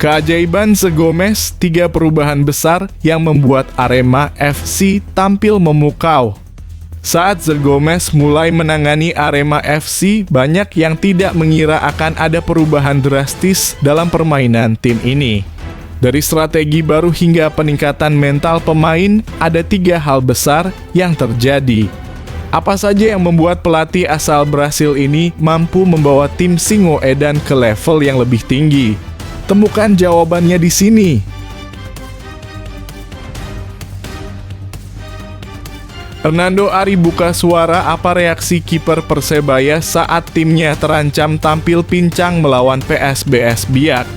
Keajaiban Zegomez, 3 perubahan besar yang membuat Arema FC tampil memukau. Saat Zegomez mulai menangani Arema FC, banyak yang tidak mengira akan ada perubahan drastis dalam permainan tim ini. Dari strategi baru hingga peningkatan mental pemain, ada 3 hal besar yang terjadi. Apa saja yang membuat pelatih asal Brasil ini mampu membawa tim Singoedan ke level yang lebih tinggi? Temukan jawabannya di sini. Hernando Ari buka suara apa reaksi kiper Persebaya saat timnya terancam tampil pincang melawan PSBS Biak.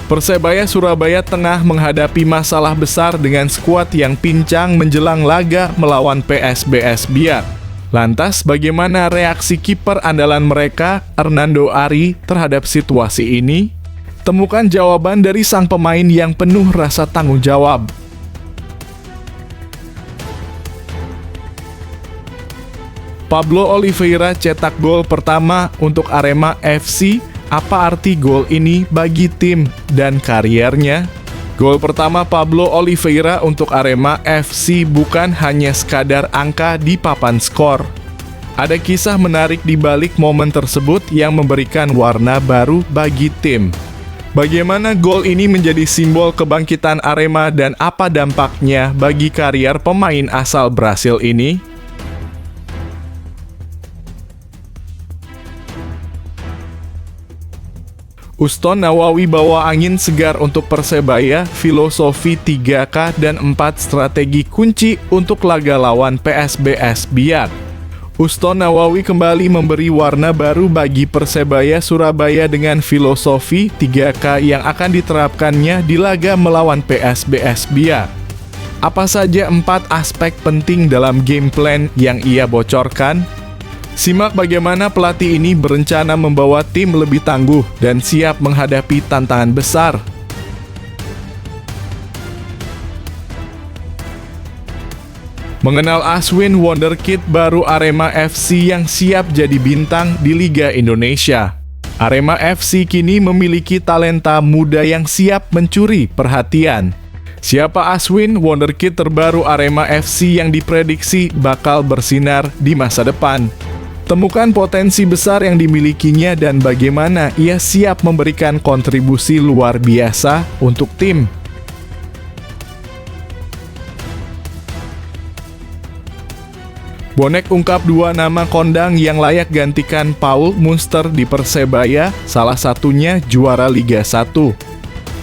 Persebaya Surabaya tengah menghadapi masalah besar dengan skuad yang pincang menjelang laga melawan PSBS Biak. Lantas bagaimana reaksi kiper andalan mereka, Hernando Ari, terhadap situasi ini? Temukan jawaban dari sang pemain yang penuh rasa tanggung jawab. Pablo Oliveira cetak gol pertama untuk Arema FC. Apa arti gol ini bagi tim dan kariernya? Gol pertama Pablo Oliveira untuk Arema FC bukan hanya sekadar angka di papan skor. Ada kisah menarik di balik momen tersebut yang memberikan warna baru bagi tim. Bagaimana gol ini menjadi simbol kebangkitan Arema dan apa dampaknya bagi karier pemain asal Brasil ini? Uston Nawawi bawa angin segar untuk Persebaya, filosofi 3K dan 4 strategi kunci untuk laga lawan PSBS Biak. Uston Nawawi kembali memberi warna baru bagi Persebaya Surabaya dengan filosofi 3K yang akan diterapkannya di laga melawan PSBS Biak. Apa saja 4 aspek penting dalam game plan yang ia bocorkan? Simak bagaimana pelatih ini berencana membawa tim lebih tangguh dan siap menghadapi tantangan besar. Mengenal Aswin Wonderkid baru Arema FC yang siap jadi bintang di Liga Indonesia. Arema FC kini memiliki talenta muda yang siap mencuri perhatian. Siapa Aswin Wonderkid terbaru Arema FC yang diprediksi bakal bersinar di masa depan? Temukan potensi besar yang dimilikinya dan bagaimana ia siap memberikan kontribusi luar biasa untuk tim. Bonek ungkap 2 nama kondang yang layak gantikan Paul Munster di Persebaya, salah satunya juara Liga 1.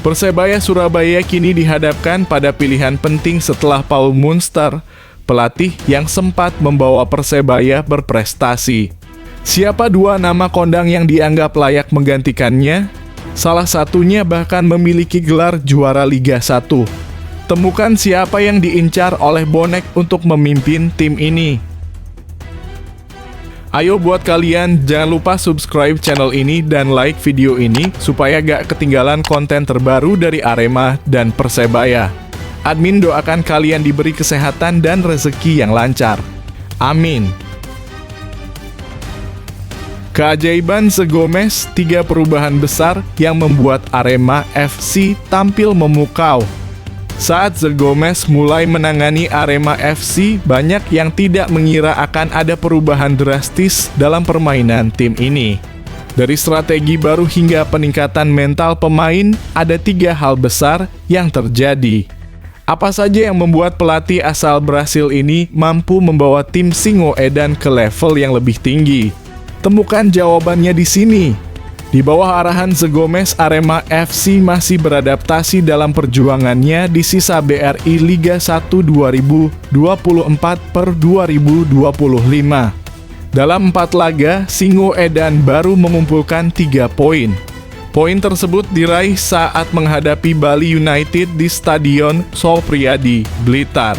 Persebaya Surabaya kini dihadapkan pada pilihan penting setelah Paul Munster, pelatih yang sempat membawa Persebaya berprestasi. Siapa 2 nama kondang yang dianggap layak menggantikannya? Salah satunya bahkan memiliki gelar juara Liga 1. Temukan siapa yang diincar oleh Bonek untuk memimpin tim ini. Ayo buat kalian, jangan lupa subscribe channel ini dan like video ini supaya gak ketinggalan konten terbaru dari Arema dan Persebaya. Admin doakan kalian diberi kesehatan dan rezeki yang lancar. Amin. Keajaiban Zegomez, 3 perubahan besar yang membuat Arema FC tampil memukau. Saat Zegomez mulai menangani Arema FC, banyak yang tidak mengira akan ada perubahan drastis dalam permainan tim ini. Dari strategi baru hingga peningkatan mental pemain, ada 3 hal besar yang terjadi. Apa saja yang membuat pelatih asal Brasil ini mampu membawa tim Singoedan ke level yang lebih tinggi? Temukan jawabannya di sini. Di bawah arahan Zegomez, Arema FC masih beradaptasi dalam perjuangannya di sisa BRI Liga 1 2024/2025. Dalam 4 laga, Singoedan baru mengumpulkan 3 poin. Poin tersebut diraih saat menghadapi Bali United di Stadion Sol Priadi, Blitar.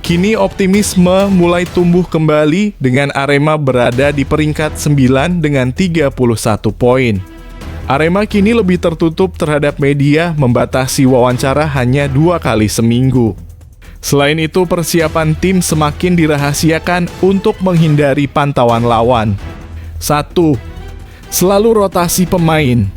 Kini optimisme mulai tumbuh kembali dengan Arema berada di peringkat 9 dengan 31 poin. Arema kini lebih tertutup terhadap media, membatasi wawancara hanya 2 kali seminggu. Selain itu, persiapan tim semakin dirahasiakan untuk menghindari pantauan lawan. 1. Selalu rotasi pemain.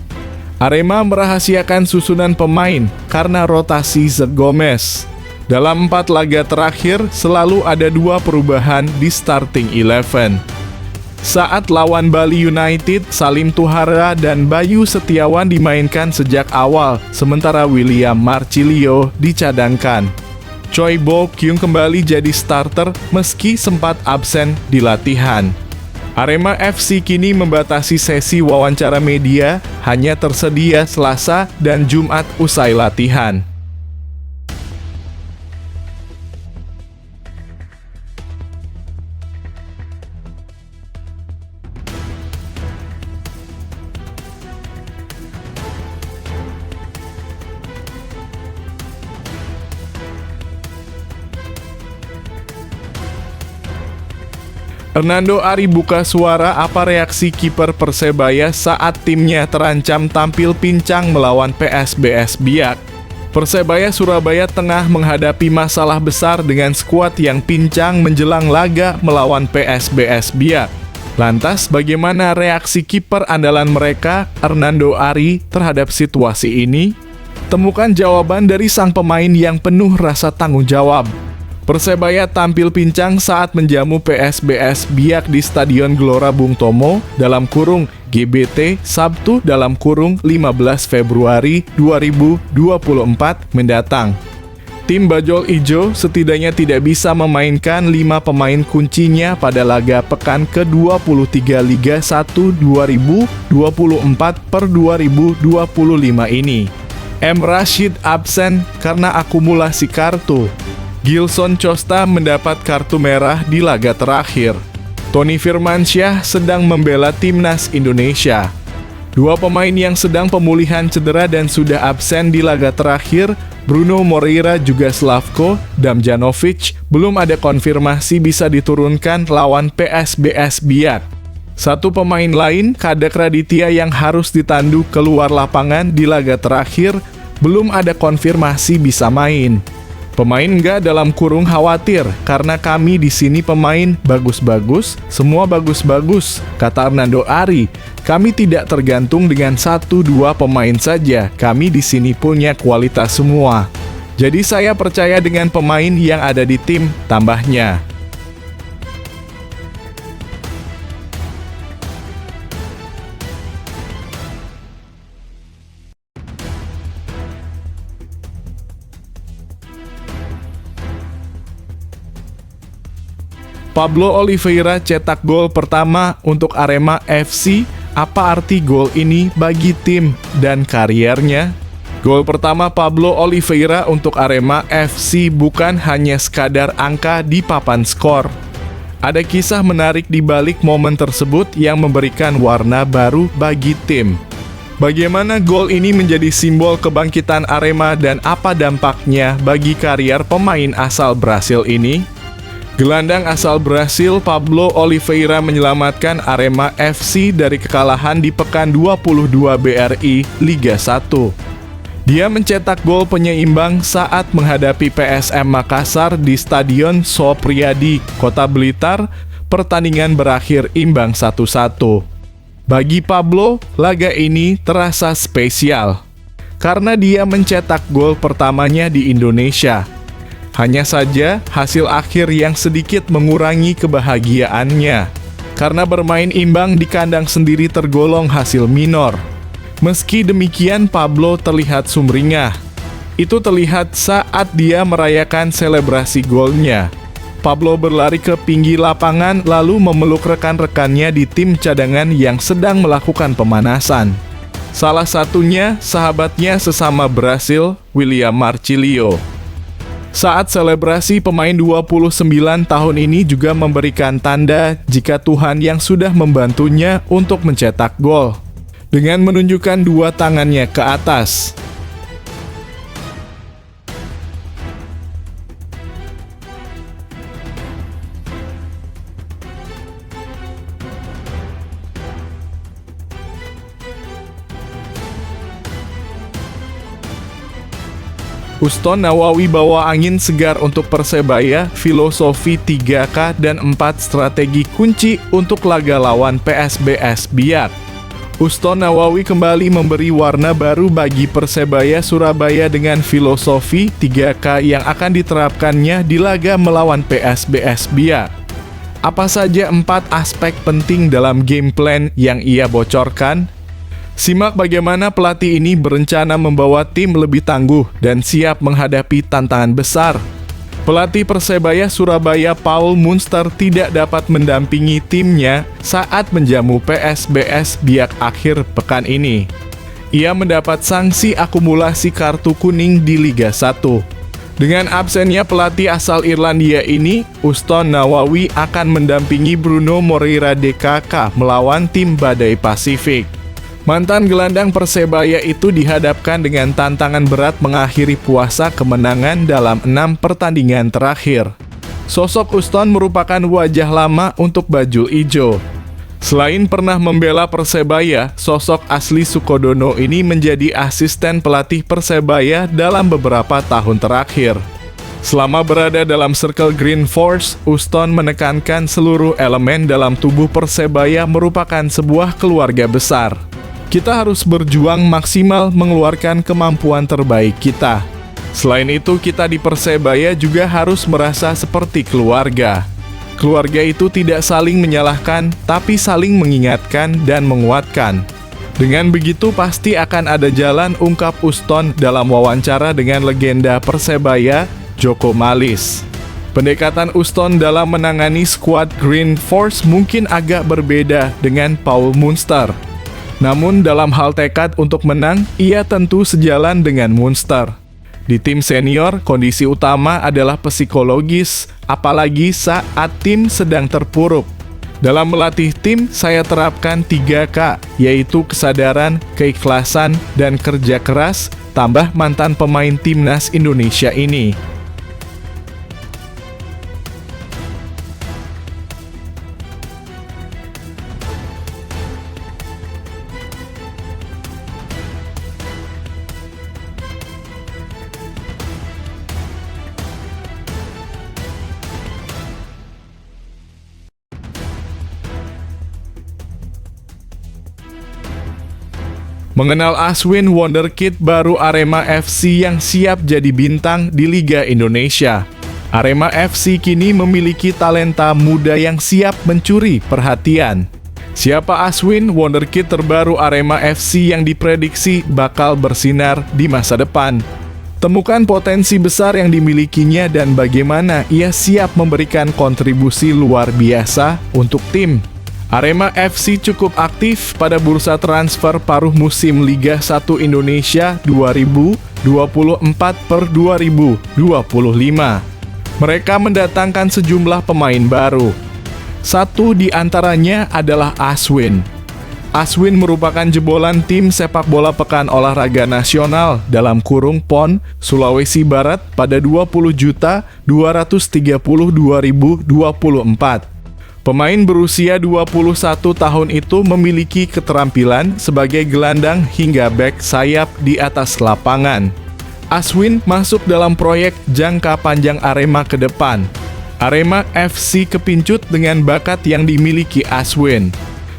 Arema merahasiakan susunan pemain karena rotasi The Gomez. Dalam 4 laga terakhir, selalu ada 2 perubahan di starting 11. Saat lawan Bali United, Salim Tuhara dan Bayu Setiawan dimainkan sejak awal, sementara William Marcilio dicadangkan. Choi Bo Kyung kembali jadi starter meski sempat absen di latihan. Arema FC kini membatasi sesi wawancara media, hanya tersedia Selasa dan Jumat usai latihan. Hernando Ari buka suara apa reaksi kiper Persebaya saat timnya terancam tampil pincang melawan PSBS Biak. Persebaya Surabaya tengah menghadapi masalah besar dengan skuad yang pincang menjelang laga melawan PSBS Biak. Lantas bagaimana reaksi kiper andalan mereka, Hernando Ari, terhadap situasi ini? Temukan jawaban dari sang pemain yang penuh rasa tanggung jawab. Persebaya tampil pincang saat menjamu PSBS Biak di Stadion Gelora Bung Tomo (GBT) Sabtu (15 Februari 2024) mendatang. Tim Bajul Ijo setidaknya tidak bisa memainkan 5 pemain kuncinya pada laga pekan ke-23 Liga 1 2024/2025 ini. M. Rashid absen karena akumulasi kartu. Gilson Costa mendapat kartu merah di laga terakhir. Tony Firmansyah sedang membela timnas Indonesia. 2 pemain yang sedang pemulihan cedera dan sudah absen di laga terakhir, Bruno Moreira juga Slavko Damjanovic, belum ada konfirmasi bisa diturunkan lawan PSBS Biak. 1 pemain lain, Kadek Raditya yang harus ditandu keluar lapangan di laga terakhir, belum ada konfirmasi bisa main. Pemain nggak dalam kurung khawatir, karena kami di sini pemain bagus-bagus, semua bagus-bagus, kata Hernando Ari. Kami tidak tergantung dengan 1-2 pemain saja, kami di sini punya kualitas semua. Jadi saya percaya dengan pemain yang ada di tim, tambahnya. Pablo Oliveira cetak gol pertama untuk Arema FC. Apa arti gol ini bagi tim dan kariernya? Gol pertama Pablo Oliveira untuk Arema FC bukan hanya sekadar angka di papan skor. Ada kisah menarik di balik momen tersebut yang memberikan warna baru bagi tim. Bagaimana gol ini menjadi simbol kebangkitan Arema dan apa dampaknya bagi karier pemain asal Brasil ini? Gelandang asal Brasil Pablo Oliveira menyelamatkan Arema FC dari kekalahan di pekan 22 BRI Liga 1. Dia mencetak gol penyeimbang saat menghadapi PSM Makassar di Stadion Sopriadi, Kota Blitar. Pertandingan berakhir imbang 1-1. Bagi Pablo, laga ini terasa spesial karena dia mencetak gol pertamanya di Indonesia. Hanya saja, hasil akhir yang sedikit mengurangi kebahagiaannya. Karena bermain imbang di kandang sendiri tergolong hasil minor. Meski demikian, Pablo terlihat sumringah. Itu terlihat saat dia merayakan selebrasi golnya. Pablo berlari ke pinggir lapangan lalu memeluk rekan-rekannya di tim cadangan yang sedang melakukan pemanasan. Salah satunya, sahabatnya sesama Brasil, William Marcilio. Saat selebrasi, pemain 29 tahun ini juga memberikan tanda jika Tuhan yang sudah membantunya untuk mencetak gol, dengan menunjukkan 2 tangannya ke atas. Uston Nawawi bawa angin segar untuk Persebaya, filosofi 3K dan 4 strategi kunci untuk laga lawan PSBS Biak. Uston Nawawi kembali memberi warna baru bagi Persebaya Surabaya dengan filosofi 3K yang akan diterapkannya di laga melawan PSBS Biak. Apa saja 4 aspek penting dalam game plan yang ia bocorkan? Simak bagaimana pelatih ini berencana membawa tim lebih tangguh dan siap menghadapi tantangan besar. Pelatih Persebaya Surabaya Paul Munster tidak dapat mendampingi timnya saat menjamu PSBS Biak akhir pekan ini. Ia mendapat sanksi akumulasi kartu kuning di Liga 1. Dengan absennya pelatih asal Irlandia ini, Uston Nawawi akan mendampingi Bruno Moreira DKK melawan tim Badai Pasifik. Mantan gelandang Persebaya itu dihadapkan dengan tantangan berat mengakhiri puasa kemenangan dalam 6 pertandingan terakhir. Sosok Uston merupakan wajah lama untuk baju ijo. Selain pernah membela Persebaya, sosok asli Sukodono ini menjadi asisten pelatih Persebaya dalam beberapa tahun terakhir. Selama berada dalam Circle Green Force, Uston menekankan seluruh elemen dalam tubuh Persebaya merupakan sebuah keluarga besar. Kita harus berjuang maksimal mengeluarkan kemampuan terbaik kita. Selain itu, kita di Persebaya juga harus merasa seperti keluarga. Keluarga itu tidak saling menyalahkan, tapi saling mengingatkan dan menguatkan. Dengan begitu pasti akan ada jalan, ungkap Uston dalam wawancara dengan legenda Persebaya, Joko Malis. Pendekatan Uston dalam menangani skuad Green Force mungkin agak berbeda dengan Paul Munster. Namun dalam hal tekad untuk menang, ia tentu sejalan dengan Munster. Di tim senior, kondisi utama adalah psikologis, apalagi saat tim sedang terpuruk. Dalam melatih tim, saya terapkan 3K, yaitu kesadaran, keikhlasan, dan kerja keras, tambah mantan pemain timnas Indonesia ini. Mengenal Aswin Wonderkid baru Arema FC yang siap jadi bintang di Liga Indonesia. Arema FC kini memiliki talenta muda yang siap mencuri perhatian. Siapa Aswin Wonderkid terbaru Arema FC yang diprediksi bakal bersinar di masa depan? Temukan potensi besar yang dimilikinya dan bagaimana ia siap memberikan kontribusi luar biasa untuk tim. Arema FC cukup aktif pada bursa transfer paruh musim Liga 1 Indonesia 2024/2025. Mereka mendatangkan sejumlah pemain baru. Satu di antaranya adalah Aswin. Aswin merupakan jebolan tim sepak bola Pekan Olahraga Nasional dalam kurung PON Sulawesi Barat pada 20.232.2024. Pemain berusia 21 tahun itu memiliki keterampilan sebagai gelandang hingga bek sayap di atas lapangan. Aswin masuk dalam proyek jangka panjang Arema ke depan. Arema FC kepincut dengan bakat yang dimiliki Aswin.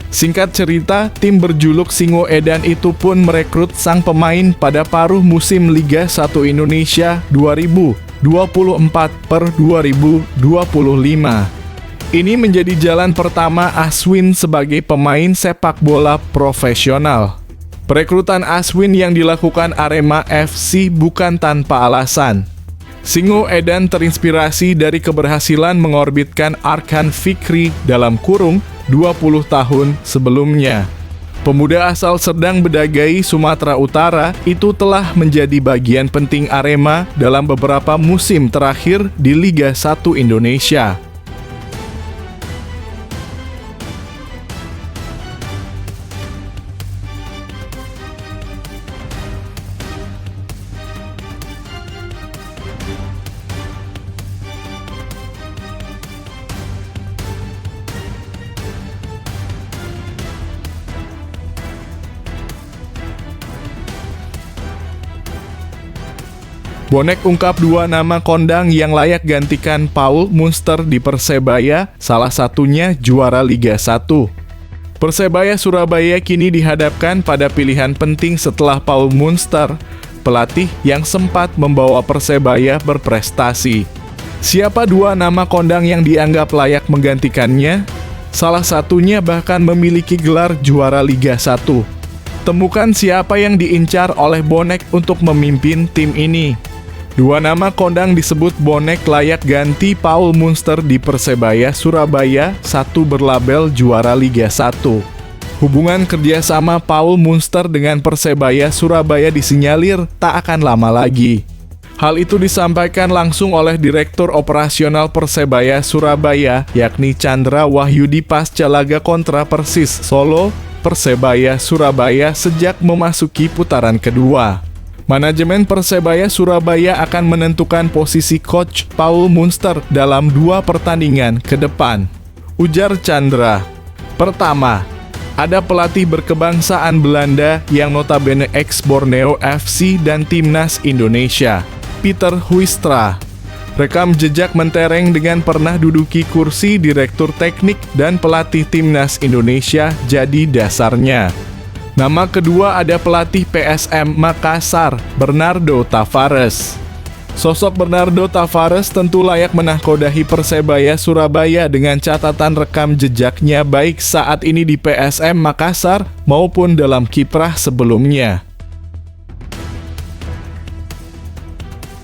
Singkat cerita, tim berjuluk Singo Edan itu pun merekrut sang pemain pada paruh musim Liga 1 Indonesia 2024/2025. Ini menjadi jalan pertama Aswin sebagai pemain sepak bola profesional. Perekrutan Aswin yang dilakukan Arema FC bukan tanpa alasan. Singo Edan terinspirasi dari keberhasilan mengorbitkan Arkan Fikri dalam kurung 20 tahun sebelumnya. Pemuda asal Serdang Bedagai, Sumatera Utara itu telah menjadi bagian penting Arema dalam beberapa musim terakhir di Liga 1 Indonesia. Bonek ungkap 2 nama kondang yang layak gantikan Paul Munster di Persebaya, salah satunya juara Liga 1. Persebaya Surabaya kini dihadapkan pada pilihan penting setelah Paul Munster, pelatih yang sempat membawa Persebaya berprestasi. Siapa dua nama kondang yang dianggap layak menggantikannya? Salah satunya bahkan memiliki gelar juara Liga 1. Temukan siapa yang diincar oleh Bonek untuk memimpin tim ini. Dua nama kondang disebut Bonek layak ganti Paul Munster di Persebaya Surabaya, satu berlabel juara Liga 1. Hubungan kerjasama Paul Munster dengan Persebaya Surabaya disinyalir tak akan lama lagi. Hal itu disampaikan langsung oleh Direktur Operasional Persebaya Surabaya, yakni Chandra Wahyudi pasca laga kontra Persis Solo, Persebaya Surabaya sejak memasuki putaran kedua. Manajemen Persebaya Surabaya akan menentukan posisi coach Paul Munster dalam 2 pertandingan ke depan. Ujar Chandra. Pertama, ada pelatih berkebangsaan Belanda yang notabene ex Borneo FC dan Timnas Indonesia, Peter Huistra. Rekam jejak mentereng dengan pernah duduki kursi Direktur Teknik dan Pelatih Timnas Indonesia jadi dasarnya. Nama kedua ada pelatih PSM Makassar, Bernardo Tavares. Sosok Bernardo Tavares tentu layak menahkodahi Persebaya Surabaya dengan catatan rekam jejaknya baik saat ini di PSM Makassar maupun dalam kiprah sebelumnya.